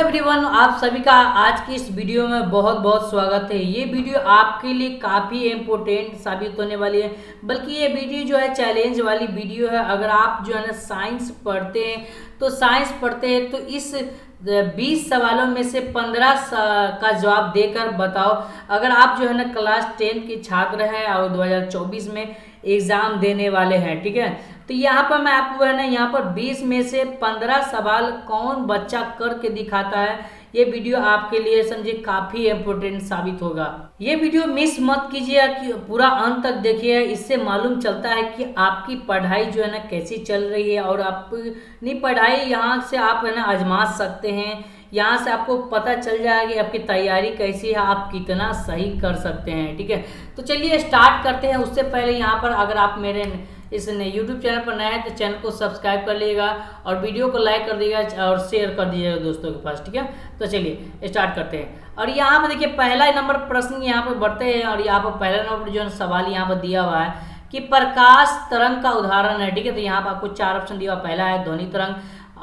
Everyone, आप सभी का आज की इस वीडियो में बहुत बहुत स्वागत है। ये वीडियो आपके लिए काफ़ी इम्पोर्टेंट साबित होने वाली है, बल्कि ये वीडियो जो है चैलेंज वाली वीडियो है। अगर आप जो है ना साइंस पढ़ते हैं तो इस 20 सवालों में से 15 का जवाब देकर बताओ। अगर आप जो है ना क्लास 10 के छात्र हैं और 2024 में एग्ज़ाम देने वाले हैं, ठीक है, तो यहाँ पर मैं आपको है ना यहाँ पर 20 में से 15 सवाल कौन बच्चा करके दिखाता है, ये वीडियो आपके लिए समझिए काफ़ी इम्पोर्टेंट साबित होगा। ये वीडियो मिस मत कीजिए कि पूरा अंत तक देखिए। इससे मालूम चलता है कि आपकी पढ़ाई जो है ना कैसी चल रही है, और अपनी पढ़ाई यहाँ से आप है ना आजमा सकते हैं। यहाँ से आपको पता चल जाएगा कि आपकी तैयारी कैसी है, आप कितना सही कर सकते हैं, ठीक है। तो चलिए स्टार्ट करते हैं। उससे पहले यहाँ पर अगर आप मेरे इस YouTube चैनल पर नए हैं तो चैनल को सब्सक्राइब कर लीजिएगा और वीडियो को लाइक कर दीजिएगा और शेयर कर दीजिएगा दोस्तों के पास, ठीक है। तो चलिए स्टार्ट करते हैं। और यहाँ पर देखिए पहला नंबर प्रश्न यहाँ पर बढ़ते हैं, और यहाँ पर पहला नंबर जो है सवाल यहाँ पर दिया हुआ है कि प्रकाश तरंग का उदाहरण है, ठीक है। तो यहाँ पर आपको 4 ऑप्शन दिया हुआ। पहला है ध्वनि तरंग,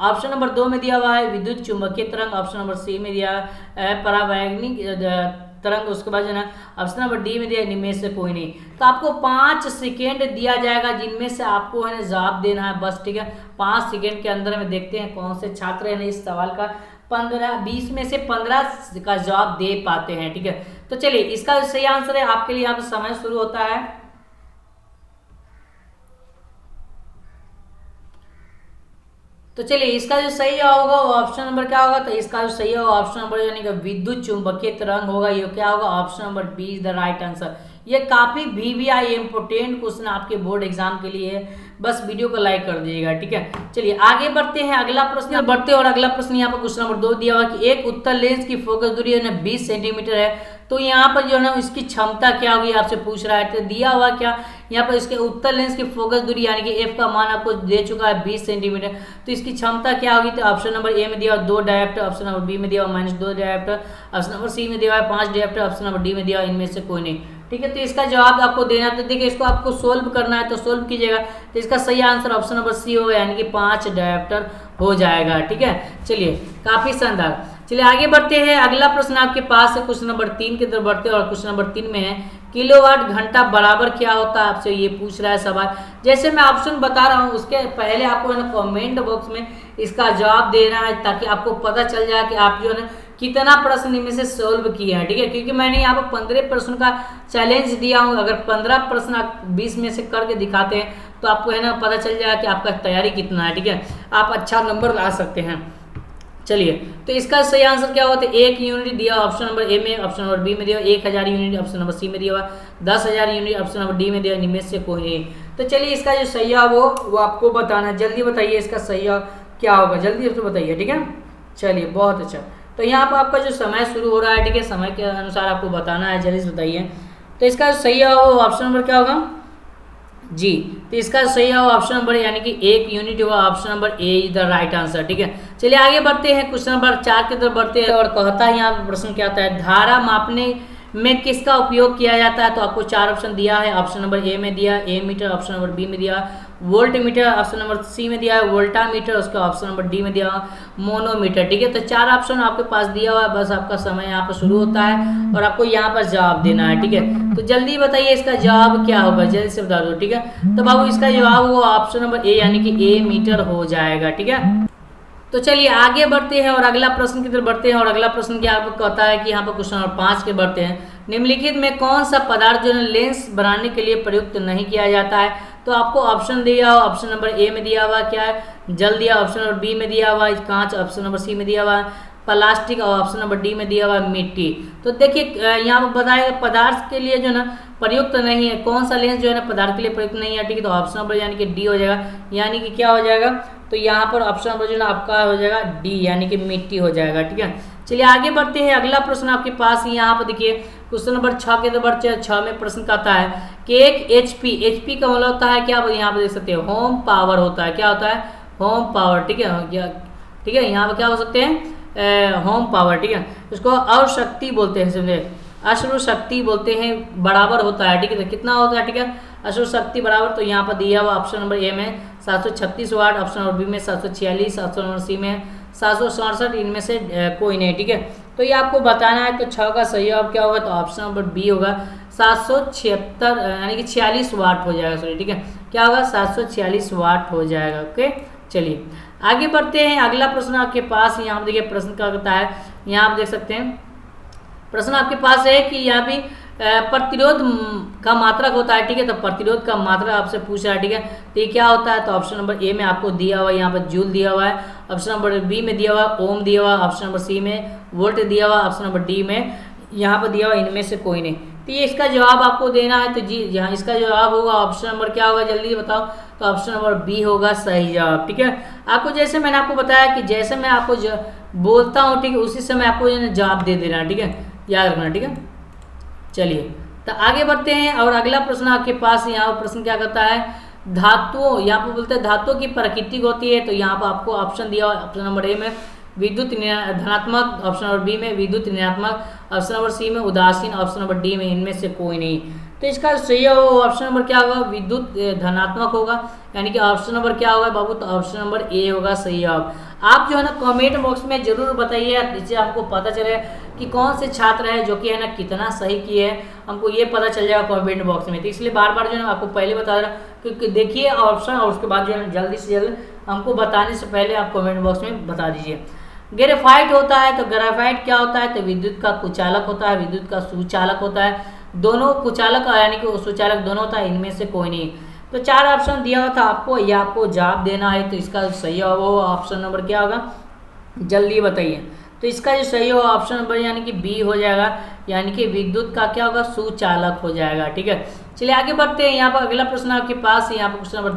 ऑप्शन नंबर 2 में दिया हुआ है विद्युत चुंबकीय तरंग, ऑप्शन नंबर सी में दिया है परावैज्ञानिक तरंग, उसके बाद जो है ऑप्शन नंबर डी में दिया है इनमें से कोई नहीं। तो आपको 5 सेकेंड दिया जाएगा जिनमें से आपको है ना जवाब देना है बस, ठीक है। 5 सेकेंड के अंदर में देखते हैं कौन से छात्र है ना इस सवाल का 20 में से 15 का जवाब दे पाते हैं, ठीक है। तो चलिए इसका सही आंसर है आपके लिए, यहाँ पर समय शुरू होता है। तो चलिए इसका जो सही होगा वो ऑप्शन नंबर क्या होगा, तो इसका जो सही होगा ऑप्शन नंबर यानी कि विद्युत चुंबकीय तरंग होगा। ये क्या होगा, option number B is the right answer. ये काफी VVI इंपोर्टेंट क्वेश्चन आपके बोर्ड एग्जाम के लिए है, बस वीडियो को लाइक कर दीजिएगा, ठीक है। चलिए आगे बढ़ते हैं, अगला प्रश्न बढ़ते हैं। और अगला प्रश्न यहाँ पर क्वेश्चन नंबर 2 दिया हुआ कि एक उत्तल लेंस की फोकस दूरी है ना 20 सेंटीमीटर है, तो यहाँ पर जो है ना इसकी क्षमता क्या होगी आपसे पूछ रहा है। तो दिया हुआ क्या यहाँ पर इसके उत्तल लेंस की फोकस दूरी यानी कि एफ का मान आपको दे चुका है 20 सेंटीमीटर, तो इसकी क्षमता क्या होगी। तो ऑप्शन नंबर ए में दिया हुआ 2 डायोप्टर, ऑप्शन नंबर बी में दिया हुआ -2 डायोप्टर, ऑप्शन नंबर सी में दिया हुआ 5 डायोप्टर, ऑप्शन नंबर डी में दिया हुआ इनमें से कोई नहीं, ठीक है। तो इसका जवाब आपको देना, तो देखिए इसको आपको सोल्व करना है तो सोल्व कीजिएगा। तो इसका सही आंसर ऑप्शन नंबर सी होगा यानी कि 5 डायोप्टर हो जाएगा, ठीक है। चलिए काफी शानदार। चलिए आगे बढ़ते हैं, अगला प्रश्न आपके पास है क्वेश्चन नंबर 3 की तरफ बढ़ते हैं। और क्वेश्चन नंबर 3 में है किलोवाट घंटा बराबर क्या होता है, आपसे ये पूछ रहा है सवाल। जैसे मैं ऑप्शन बता रहा हूँ उसके पहले आपको है ना कमेंट बॉक्स में इसका जवाब देना है, ताकि आपको पता चल जाए कि आप जो है ना कितना प्रश्न इनमें से सोल्व किया है, ठीक है। क्योंकि मैंने यहाँ पर 15 प्रश्न का चैलेंज दिया हूँ। अगर 15 प्रश्न आप 20 में से करके दिखाते हैं तो आपको है ना पता चल जाएगा कि आपका तैयारी कितना है, ठीक है। आप अच्छा नंबर ला सकते हैं। चलिए तो इसका सही आंसर क्या होता है, 1 यूनिट दिया ऑप्शन नंबर ए में, ऑप्शन नंबर बी में दिया 1000 यूनिट, ऑप्शन नंबर सी में दिया हुआ 10,000 यूनिट, ऑप्शन नंबर डी में दिया इनमें से कोई नहीं। तो चलिए इसका जो सही है वो आपको बताना है। जल्दी बताइए इसका सही क्या होगा, जल्दी उसको बताइए, ठीक है। चलिए बहुत अच्छा। तो यहाँ पर आपका जो समय शुरू हो रहा है, ठीक है, समय के अनुसार आपको बताना है, जल्दी से बताइए। तो इसका सही है वो ऑप्शन नंबर क्या होगा जी, तो इसका सही है ऑप्शन नंबर यानी कि 1 यूनिट होगा, option number A is the right answer, ठीक है। चलिए आगे बढ़ते हैं, क्वेश्चन नंबर 4 की तरफ बढ़ते हैं। और कहता है यहाँ प्रश्न क्या आता है, धारा मापने में किसका उपयोग किया जाता है। तो आपको 4 ऑप्शन दिया है। ऑप्शन नंबर ए में दिया ammeter, option number B में दिया voltmeter, option number C में दिया है वोल्टा मीटर, उसका ऑप्शन नंबर डी में दिया मोनोमीटर, ठीक है। तो 4 ऑप्शन आपके पास दिया हुआ है, बस आपका समय यहाँ पर शुरू होता है और आपको यहाँ पर जवाब देना है, ठीक है। तो जल्दी बताइए इसका जवाब क्या होगा, जल्दी से बता दो, ठीक है। तो बाबू इसका जवाब वो ऑप्शन नंबर ए यानी कि ए मीटर हो जाएगा, ठीक है। तो चलिए आगे बढ़ते हैं और अगला प्रश्न की तरफ बढ़ते हैं। और अगला प्रश्न क्या आपको कहता है कि यहाँ पर क्वेश्चन नंबर 5 के बढ़ते हैं। निम्नलिखित में कौन सा पदार्थ जो है लेंस बनाने के लिए प्रयुक्त नहीं किया जाता है। तो आपको ऑप्शन दिया हुआ, ऑप्शन नंबर ए में दिया हुआ क्या है जल दिया, ऑप्शन नंबर बी में दिया हुआ कांच, ऑप्शन नंबर सी में दिया हुआ प्लास्टिक, और ऑप्शन नंबर डी में दिया हुआ मिट्टी। तो देखिए यहाँ पर बताया पदार्थ के लिए जो है ना प्रयुक्त नहीं है, कौन सा लेंस जो है ना पदार्थ के लिए प्रयुक्त नहीं है, ठीक है। तो ऑप्शन नंबर यानी कि डी हो जाएगा, यानी कि क्या हो जाएगा, तो यहाँ पर ऑप्शन नंबर जो है ना आपका हो जाएगा डी यानी कि मिट्टी हो जाएगा, ठीक है। चलिए आगे बढ़ते हैं, अगला प्रश्न आपके पास यहाँ पर देखिए क्वेश्चन नंबर 6 के नंबर 6 में प्रश्न कहता है कि एक HP का मतलब होता है क्या, यहाँ पर देख सकते हैं होम पावर होता है, क्या होता है होम पावर, ठीक है, ठीक है। यहाँ पर क्या हो सकते हैं होम पावर, ठीक है। उसको अशक्ति बोलते हैं, समझे, अश्रु शक्ति बोलते हैं, बराबर होता है, ठीक है। तो कितना होता है, ठीक है, अश्रु शक्ति बराबर, तो यहाँ पर दिया हुआ ऑप्शन नंबर ए में 736 वाट, ऑप्शन नंबर बी में 746, ऑप्शन नंबर सी में 767 इनमें से कोई नहीं, ठीक है। तो ये आपको बताना है। तो 6 का सही जवाब क्या होगा, तो ऑप्शन नंबर बी होगा 776 यानी कि 46 वाट हो जाएगा, सॉरी, ठीक है। क्या होगा, 746 वाट हो जाएगा। ओके, चलिए आगे बढ़ते हैं। अगला प्रश्न आपके पास यहाँ देखिए, प्रश्न क्या होता है, यहाँ आप देख सकते हैं प्रश्न आपके पास है कि यहाँ भी प्रतिरोध का मात्रक होता है, ठीक है। तो प्रतिरोध का मात्रा आपसे पूछ रहा है, ठीक है। तो ये क्या होता है, तो ऑप्शन नंबर ए में आपको दिया हुआ है, यहाँ पर जूल दिया हुआ है। ऑप्शन नंबर बी में दिया हुआ है ओम दिया हुआ है। ऑप्शन नंबर सी में वोल्ट दिया हुआ है। ऑप्शन नंबर डी में यहाँ पर दिया हुआ, इनमें से कोई नहीं। तो ये इसका जवाब आपको देना है। तो जी यहाँ इसका जवाब होगा ऑप्शन नंबर क्या होगा, जल्दी बताओ। तो ऑप्शन नंबर बी होगा सही जवाब, ठीक है। आपको जैसे मैंने आपको बताया कि जैसे मैं आपको बोलता हूँ, ठीक है, उसी समय आपको जवाब दे देना, ठीक है, याद रखना, ठीक है। चलिए तो आगे बढ़ते हैं और अगला प्रश्न आपके पास, यहाँ प्रश्न क्या करता है, धातुओं, यहाँ पर बोलते हैं धातुओं की प्रकृति होती है। तो यहाँ पर आपको ऑप्शन दिया हुआ, ऑप्शन नंबर ए में विद्युत धनात्मक, ऑप्शन नंबर बी में विद्युत ऋणात्मक, ऑप्शन नंबर सी में उदासीन, ऑप्शन नंबर डी में इनमें से कोई नहीं। तो इसका सही ऑप्शन नंबर क्या होगा, विद्युत धनात्मक होगा, यानी कि ऑप्शन नंबर क्या होगा बाबू, तो ऑप्शन नंबर ए होगा सही जवाब। आप जो है ना कमेंट बॉक्स में जरूर बताइए, जिससे हमको पता चले कि कौन से छात्र है जो कि है ना कितना सही किए हैं, हमको ये पता चल जाएगा कमेंट बॉक्स में। तो इसलिए बार बार जो है आपको पहले बता रहा, क्योंकि देखिए ऑप्शन और उसके बाद जो है जल्दी से जल्द हमको बताने से पहले आप कमेंट बॉक्स में बता दीजिए। ग्रेफाइट होता है, तो ग्रेफाइट क्या होता है, तो विद्युत का कुचालक होता है, विद्युत का सुचालक होता है, दोनों कुचालक यानी कि सुचालक दोनों होता है, इनमें से कोई नहीं। तो 4 ऑप्शन दिया हुआ था आपको, ये आपको जवाब देना है। तो इसका सही होगा ऑप्शन नंबर क्या होगा, जल्दी बताइए। तो इसका जो सही होगा ऑप्शन नंबर यानी कि बी हो जाएगा, यानी कि विद्युत का क्या होगा, सुचालक हो जाएगा, ठीक है। चलिए आगे बढ़ते हैं। यहाँ पर अगला प्रश्न आपके पास, यहाँ पर क्वेश्चन नंबर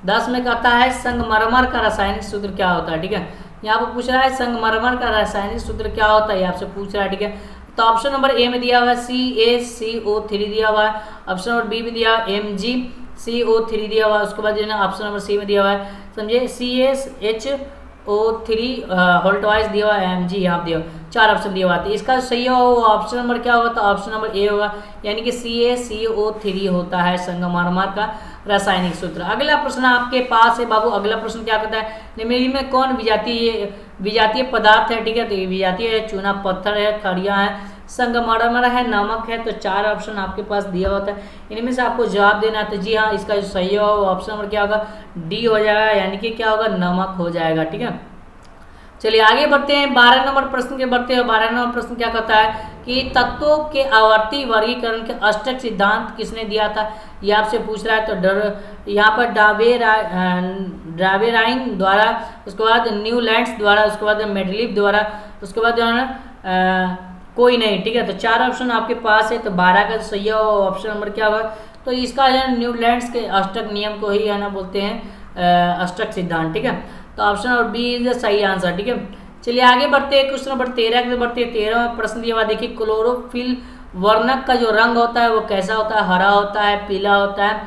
10 में कहता है संगमरमर का रासायनिक सूत्र क्या होता है, ठीक है। यहाँ पर पूछ रहा है संगमरमर का रासायनिक सूत्र क्या होता है, ये आपसे पूछ रहा है, ठीक है। तो ऑप्शन नंबर ए में दिया हुआ है CaCO3 दिया हुआ है। ऑप्शन नंबर बी में दिया MgCO3 दिया हुआ है। उसके बाद जो है ना ऑप्शन नंबर सी में दिया हुआ है, समझे, CaHO3 होल्टवाइज दिया हुआ है, Mg यहाँ दिया हुआ, 4 ऑप्शन दिया हुआ है। तो इसका सही होगा ऑप्शन नंबर क्या होगा, तो ऑप्शन नंबर ए होगा, यानी कि CaCO3 होता है संगमरमर का रासायनिक सूत्र। अगला प्रश्न आपके पास है बाबू, अगला प्रश्न क्या कहता है, निम्नलिखित में कौन विजातीय पदार्थ है, ठीक है। तो ये विजातीय है, चूना पत्थर है, खड़िया है, संगमरमर है, नमक है। तो 4 ऑप्शन आपके पास दिया होता है, इनमें से आपको जवाब देना है। तो जी हाँ, इसका जो सही होगा वो ऑप्शन नंबर क्या होगा, डी हो जाएगा, यानी कि क्या होगा, नमक हो जाएगा, ठीक है। चलिए आगे बढ़ते हैं, 12 नंबर प्रश्न के बढ़ते हैं। 12 नंबर प्रश्न क्या कहता है कि तत्वों के आवर्ती वर्गीकरण के अष्टक सिद्धांत किसने दिया था, ये आपसे पूछ रहा है। तो यहाँ पर डावेराइन द्वारा, उसके बाद न्यूलैंड्स द्वारा, उसके बाद मेडलिफ द्वारा, उसके बाद जो है ना कोई नहीं, ठीक है। तो 4 ऑप्शन आपके पास है। तो 12 का सही ऑप्शन नंबर क्या होगा, तो इसका है न्यूलैंड्स के अष्टक नियम को ही है ना बोलते हैं अष्टक सिद्धांत, ठीक है। तो option number B is the सही आंसर, ठीक है। चलिए आगे बढ़ते हैं, क्वेश्चन नंबर 13 के बढ़ते हैं। 13वां प्रश्न दिया हुआ देखिए, क्लोरोफिल वर्णक का जो रंग होता है वो कैसा होता है, हरा होता है, पीला होता है,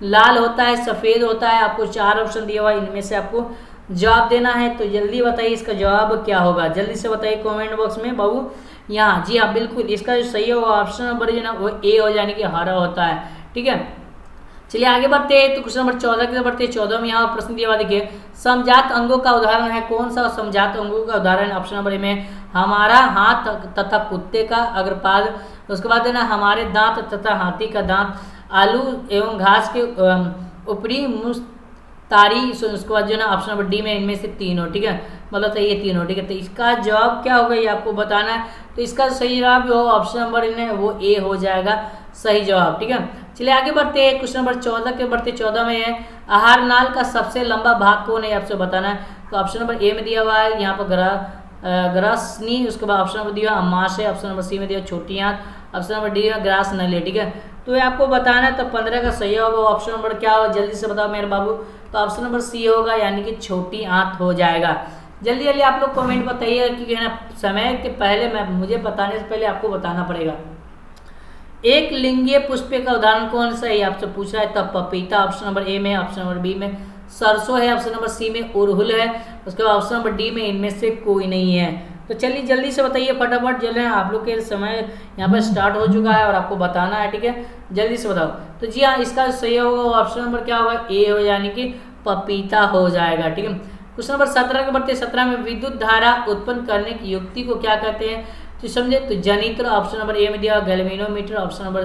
लाल होता है, सफ़ेद होता है। आपको 4 ऑप्शन दिया हुआ है, इनमें से आपको जवाब देना है। तो जल्दी बताइए इसका जवाब क्या होगा, जल्दी से बताइए कमेंट बॉक्स में बाबू। यहाँ जी हाँ बिल्कुल, इसका जो सही होगा ऑप्शन नंबर जो ना वो ए हो, यानी कि हरा होता है, ठीक है। चलिए आगे बढ़ते हैं। तो क्वेश्चन नंबर 14 की बढ़ते हैं। 14 में यहाँ प्रश्न दिया हुआ देखिए, समजात अंगों का उदाहरण है, कौन सा समजात अंगों का उदाहरण है। ऑप्शन नंबर ए में हमारा हाथ तथा कुत्ते का अग्रपाद, उसके बाद है ना हमारे दांत तथा हाथी का दांत, आलू एवं घास के ऊपरी मुस्तारी, उसके बाद जो है ना ऑप्शन नंबर डी में इनमें से तीनों, ठीक है, मतलब तो ये तीनों, ठीक है। तो इसका जवाब क्या होगा ये आपको बताना है। तो इसका सही जवाब जो ऑप्शन नंबर इन है वो ए हो जाएगा, सही जवाब, ठीक है। चलिए आगे बढ़ते हैं, क्वेश्चन नंबर 14 के बढ़ते 14 में है, आहार नाल का सबसे लंबा भाग कौन है, आपसे बताना है। तो ऑप्शन नंबर ए में दिया हुआ है यहाँ पर ग्रासनी, उसके बाद ऑप्शन नंबर दिया अमाशय, ऑप्शन नंबर सी में दिया छोटी आंत, ऑप्शन नंबर डी में ग्रास नली, ठीक है। तो ये आपको बताना है। तो 15 का सही होगा ऑप्शन नंबर क्या होगा, जल्दी से बताओ मेरे बाबू। तो ऑप्शन नंबर सी होगा, यानी कि छोटी आंत हो जाएगा। जल्दी जल्दी आप लोग कमेंट बताइए, क्योंकि है ना समय के पहले मुझे बताने से पहले आपको बताना पड़ेगा। एक लिंगीय पुष्प का उदाहरण कौन सा है, आपसे पूछ रहा है। तब पपीता ऑप्शन नंबर ए में, ऑप्शन नंबर बी में सरसों है, ऑप्शन नंबर सी में उड़हुल है, उसके बाद ऑप्शन नंबर डी में इनमें से कोई नहीं है। तो चलिए जल्दी से बताइए फटाफट, जल्दी आप लोग के समय यहाँ पर स्टार्ट हो चुका है और आपको बताना है, ठीक है, जल्दी से बताओ। तो जी हाँ, इसका सही होगा ऑप्शन नंबर क्या होगा, ए हो, यानी कि पपीता हो जाएगा, ठीक है। क्वेश्चन नंबर 17 के बढ़ते 17 में विद्युत धारा उत्पन्न करने की युक्ति को क्या कहते हैं, तो समझे तो जनित्र ऑप्शन नंबर ए में दिया हुआ, गैल्वेनोमीटर ऑप्शन नंबर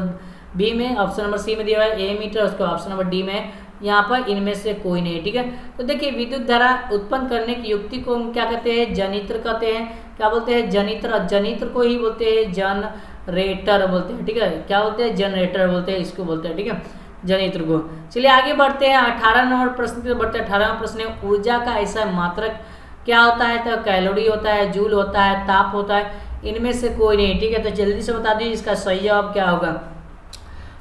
बी में, ऑप्शन नंबर सी में दिया हुआ है एमीटर, उसको ऑप्शन नंबर डी में, यहाँ पर इनमें से कोई नहीं। ठीक है, तो देखिए विद्युत धारा उत्पन्न करने की युक्ति को हम क्या कहते हैं, जनित्र कहते हैं। क्या बोलते हैं, जनित्र। जनित्र को ही बोलते हैं जनरेटर बोलते हैं। ठीक है, क्या बोलते हैं, जनरेटर बोलते हैं, इसको बोलते हैं। ठीक है, जनित्र को। चलिए आगे बढ़ते हैं 18 नंबर प्रश्न पे बढ़ते हैं। 18वां प्रश्न है, ऊर्जा का ऐसा मात्रक क्या होता है, तो कैलोरी होता है, जूल होता है, ताप होता है, इनमें से कोई नहीं। ठीक है, तो जल्दी से बता दीजिए इसका सही जवाब क्या होगा।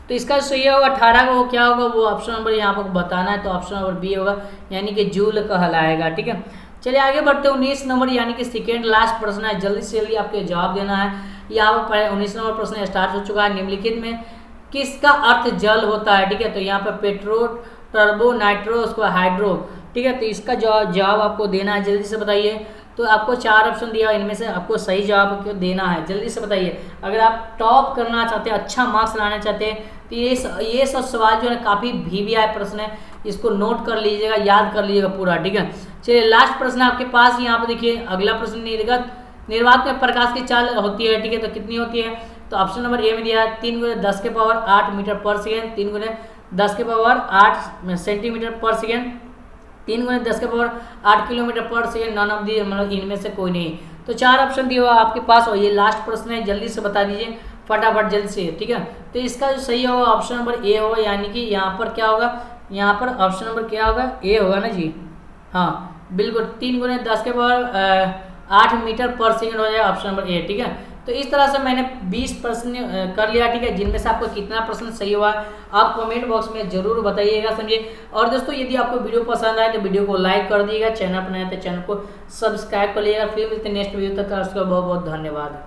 तो इसका सही होगा 18 को क्या होगा, वो ऑप्शन नंबर यहाँ पर बताना है, तो ऑप्शन नंबर बी होगा, यानी कि जूल कहलाएगा। ठीक है, चलिए आगे बढ़ते हैं 19 नंबर यानी कि सेकेंड लास्ट प्रश्न है, जल्दी से जल्दी आपके जवाब देना है। यहाँ पर 19 नंबर प्रश्न स्टार्ट हो चुका है। निम्नलिखित में किसका अर्थ जल होता है। ठीक है, तो यहाँ पर पेट्रो, टर्बो, नाइट्रो, उसको हाइड्रो। ठीक है, तो इसका जवाब आपको देना है, जल्दी से बताइए। तो आपको 4 ऑप्शन दिया, इनमें से आपको सही जवाब देना है, जल्दी से बताइए। अगर आप टॉप करना चाहते हैं, अच्छा मार्क्स लाना चाहते हैं, तो ये सब सवाल जो है काफ़ी VVI प्रश्न है, इसको नोट कर लीजिएगा, याद कर लीजिएगा पूरा। ठीक है, चलिए लास्ट प्रश्न आपके पास यहाँ पर देखिए। अगला प्रश्न, निर्वात में प्रकाश की चाल होती है। ठीक है, तो कितनी होती है, तो ऑप्शन नंबर ए में दिया है 3 × 10 के पावर 8 मीटर पर सेकेंड, 3 × 10 के पावर 8 सेंटीमीटर पर सेकेंड, 3 × 10 के पावर 8 किलोमीटर पर सेकेंड। नॉन ऑफ दी, मतलब इनमें से कोई नहीं। तो 4 ऑप्शन दिया हुआ आपके पास, और ये लास्ट प्रश्न है, जल्दी से बता दीजिए फटाफट, जल्दी से। ठीक है, तो इसका जो सही होगा ऑप्शन नंबर ए होगा, यानी कि यहाँ पर क्या होगा, यहाँ पर ऑप्शन नंबर क्या होगा, ए होगा ना जी। हाँ बिल्कुल, 3 × 10 के पावर 8 मीटर पर सेकेंड हो जाएगा ऑप्शन नंबर ए। ठीक है, तो इस तरह से मैंने 20 प्रश्न कर लिया। ठीक है, जिनमें से आपको कितना प्रश्न सही हुआ आप कमेंट बॉक्स में जरूर बताइएगा, समझिए। और दोस्तों यदि आपको वीडियो पसंद आए तो वीडियो को लाइक कर दीजिएगा, चैनल पर नए तो चैनल को सब्सक्राइब कर लीजिएगा। फिर मिलते हैं नेक्स्ट वीडियो तक, उसका बहुत बहुत धन्यवाद।